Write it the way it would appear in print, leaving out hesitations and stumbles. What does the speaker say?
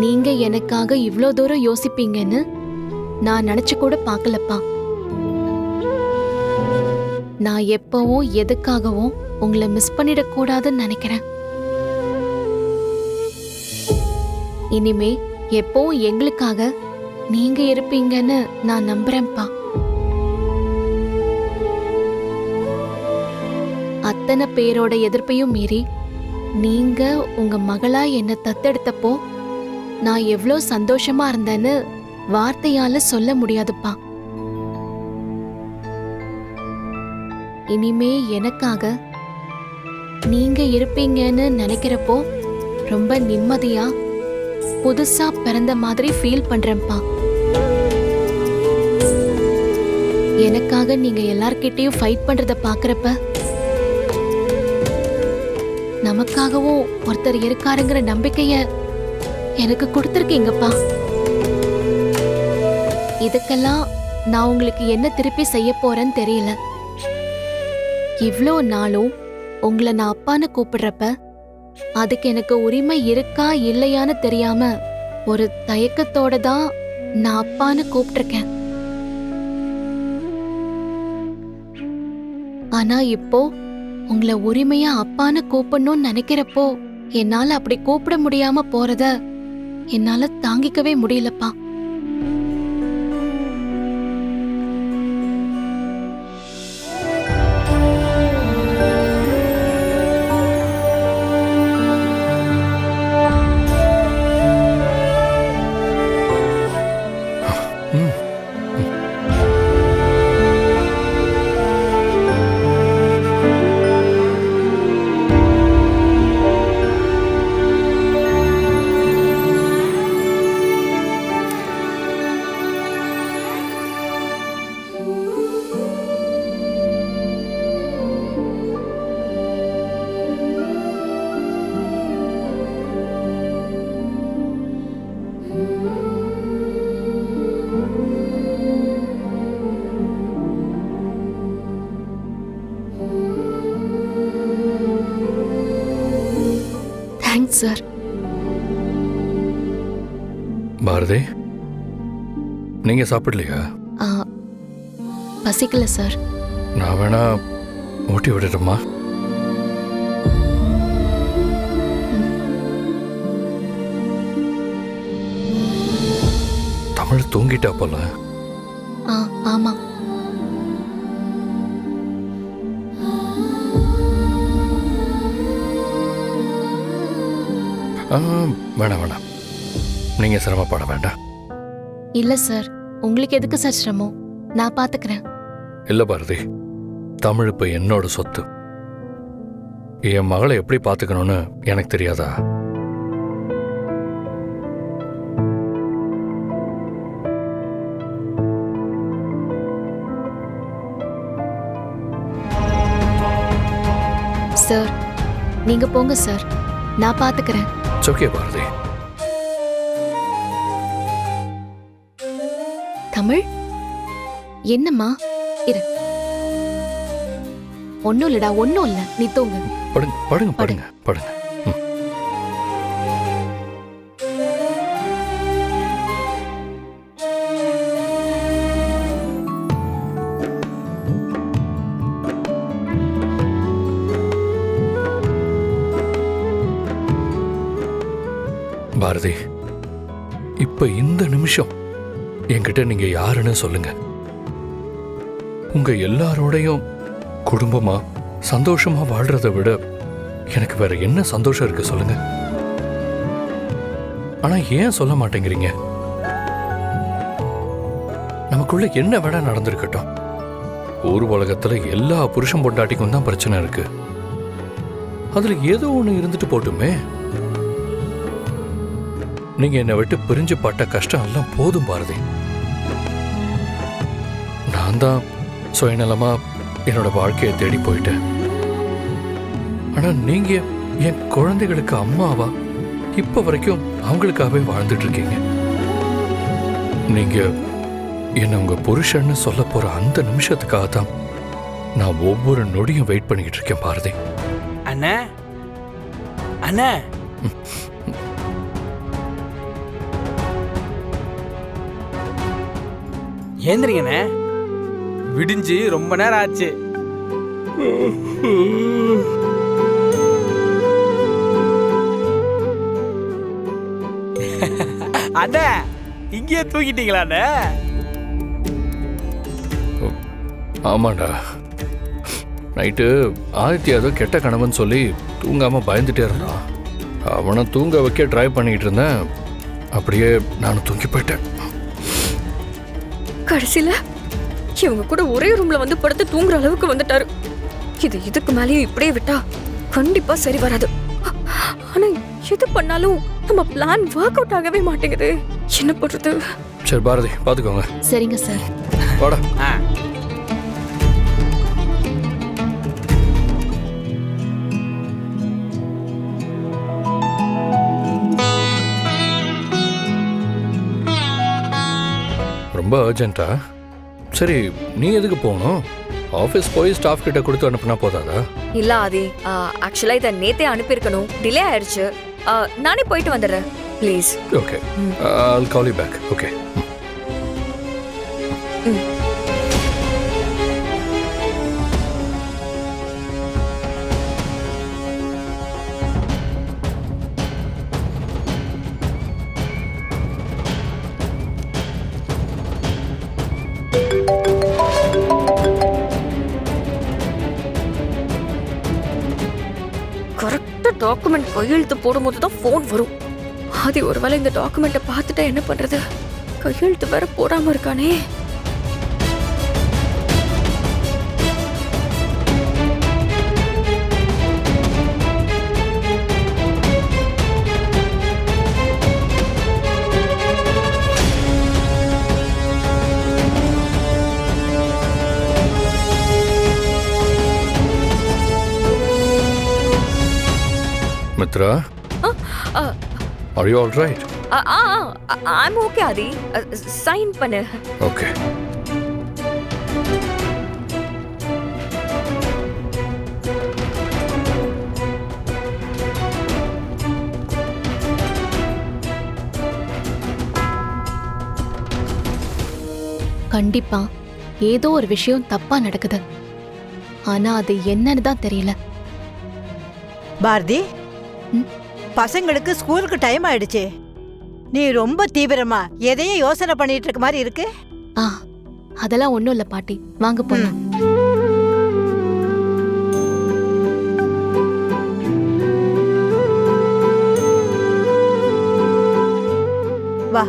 நீங்க எனக்காக இவ்ளோ தூரம் யோசிப்பீங்கன்னு நான் நினைச்சு கூட பார்க்கலப்பா. நான் எப்பவும் எதுக்காகவும் உங்களை மிஸ் பண்ணிடக்கூடாதுன்னு நினைக்கிறேன். இனிமே எப்பவும் எங்களுக்காக நீங்க இருப்பீங்கன்னு நான் நம்புறேன்ப்பா. அத்தனை பேரோட எதிர்ப்பையும் மீறி நீங்க உங்க மகளா என்ன தத்தெடுத்தப்போ நான் எவ்ளோ சந்தோஷமா இருந்தேன்னு வார்த்தையால சொல்ல முடியாதுப்பா. இனிமே எனக்காக நீங்க இருப்பீங்கன்னு நினைக்கிறப்போ ரொம்ப நிம்மதியா புதுசா பிறந்த மாதிரி ஃபீல் பண்றேன்ப்பா. எனக்காக நீங்க எல்லார்கிட்டயும் ஃபைட் பண்றத பாக்குறப்ப நமக்காகவும் ஒருத்தர் இருக்காருங்கிற நம்பிக்கைய எனக்கு கொடுத்திருக்கீங்கப்பா. இதுக்கெல்லாம் நான் உங்களுக்கு என்ன திருப்பி செய்ய போறேன்னு தெரியல. இவ்ளோ நாளும் உங்களை நான் அப்பான்னு கூப்பிடுறப்ப அதுக்கு எனக்கு உரிமை இருக்கா இல்லையான்னு தெரியாம ஒரு தயக்கத்தோட தான் நான் அப்பான்னு கூப்பிட்டிருக்கேன். ஆனா இப்போ உங்களை உரிமையா அப்பான்னு கூப்பிடணும்னு நினைக்கிறப்போ என்னால அப்படி கூப்பிட முடியாம போறத என்னால தாங்கிக்கவே முடியலப்பா. Thanks sir. பாரதி, நீங்க சாப்பிடலையா? பசிக்கல சார். நான் வேணா ஊட்டி விடட்டுமா? தமிழ் தூங்கிட்டா போல. ஆமா. வேணாம் வேணாம், நீங்க சிரமப்பட வேண்டாம். இல்ல சார், உங்களுக்கு எதுக்கு சார் சிரமம்? நான் பாத்துக்கிறேன். இல்ல பாரதி, தமிழ் இப்ப என்னோட சொத்து. என் மகளை எப்படி பாத்துக்கணும்னு எனக்கு தெரியாதா? சார் நீங்க போங்க சார், நான் பாத்துக்கிறேன். ஓகே பாரதி. தமிழ் என்னம்மா? இரு, ஒன்னும் இல்லடா, ஒன்னும் இல்ல, நீ தூங்கு. படுங்க படுங்க படுங்க படுங்க. பாரதி, இப்ப இந்த நிமிஷம் என்கிட்ட நீங்க யாருன்னு சொல்லுங்க. உங்க எல்லாரோடையும் குடும்பமா சந்தோஷமா வாழ்றதை விட எனக்கு வேற என்ன சந்தோஷம் இருக்கு சொல்லுங்க. ஆனா ஏன் சொல்ல மாட்டேங்கிறீங்க? நமக்குள்ள என்ன வேணா நடந்திருக்கட்டும், ஊர் உலகத்துல எல்லா புருஷன் பொண்டாட்டிக்கும் தான் பிரச்சனை இருக்கு. அதுல ஏதோ ஒண்ணு இருந்துட்டு போட்டுமே. நீங்க என்னை விட்டு பிரிஞ்சு பட்ட கஷ்டம் எல்லாம் போதும் பாரதி. நான் தான் சுயநலமா என்னோட வாழ்க்கையை தேடி போயிட்டேன். ஆனா நீங்க என் குழந்தைகளுக்கு அம்மாவா இப்ப வரைக்கும் அவங்களுக்காகவே வாழ்ந்துட்டு இருக்கீங்க. நீங்க என்ன உங்க புருஷன்னு சொல்ல போற அந்த நிமிஷத்துக்காக தான் நான் ஒவ்வொரு நொடியும் வெயிட் பண்ணிக்கிட்டு இருக்கேன் பாரதி. அண்ணா அண்ணா ஏந்திரிங்கண்ணே, விடிஞ்சு ரொம்ப நேரம் ஆச்சு. அண்ணே, இங்கேயே தூங்கிட்டீங்களாண்ணே? ஆமாண்டா, நைட்டு ஆதித்யா ஏதோ கெட்ட கணவன் சொல்லி தூங்காமல் பயந்துட்டே இருந்தான். அவனை தூங்க வைக்க ட்ரை பண்ணிட்டு இருந்தேன். அப்படியே நானும் தூங்கி போயிட்டேன். கடைசியில இவங்க கூட ஒரே ரூம்ல வந்து படுத்து தூங்குற அளவுக்கு வந்துட்டாரு. இதுக்கு மேலேயும் இப்படியே விட்டா கண்டிப்பா சரி வராது. ஆனா எது பண்ணாலும் நம்ம பிளான் ஒர்க் அவுட் ஆகவே மாட்டேங்குது. என்ன பண்றது? சரி பாரதி, பார்த்துக்கோங்க. சரிங்க சார். வாடா. ரொம்ப அர்ஜென்ட்டா? சரி, நீ எதுக்கு போகணும்? ஆஃபீஸ் போய் ஸ்டாஃப் கிட்ட கொடுத்து அனுப்புனா போதாதா? இல்ல ஆதி, ஆக்சுவலா இதை நேத்தே அனுப்பியிருக்கணும். டிலே ஆயிடுச்சு. நானே போயிட்டு வந்துடுறேன் please. Okay, I'll call you back. Okay. கரெக்டா டாக்குமெண்ட் கையெழுத்து போடும்போது தான் ஃபோன் வரும். ஆதி ஒருவேளை இந்த டாக்குமெண்ட்டை பார்த்துட்டா என்ன பண்றது? கையெழுத்து வேற போடாம இருக்கானே. Mitra, are you all right? I'm okay Aadhi. Sign பண்ணு. ஓகே. கண்டிப்பா ஏதோ ஒரு விஷயம் தப்பா நடக்குது. ஆனா அது என்னன்னு தான் தெரியல. பாரதி, பசங்களுக்கு ஸ்கூலுக்கு டைம் ஆயிடுச்சு. நீ ரொம்ப தீவிரமா எதையும் யோசனை பண்ணிட்டு இருக்க மாதிரி இருக்கு. அதெல்லாம் ஒண்ணும் இல்ல பாட்டி, வாங்க போலாம். வா.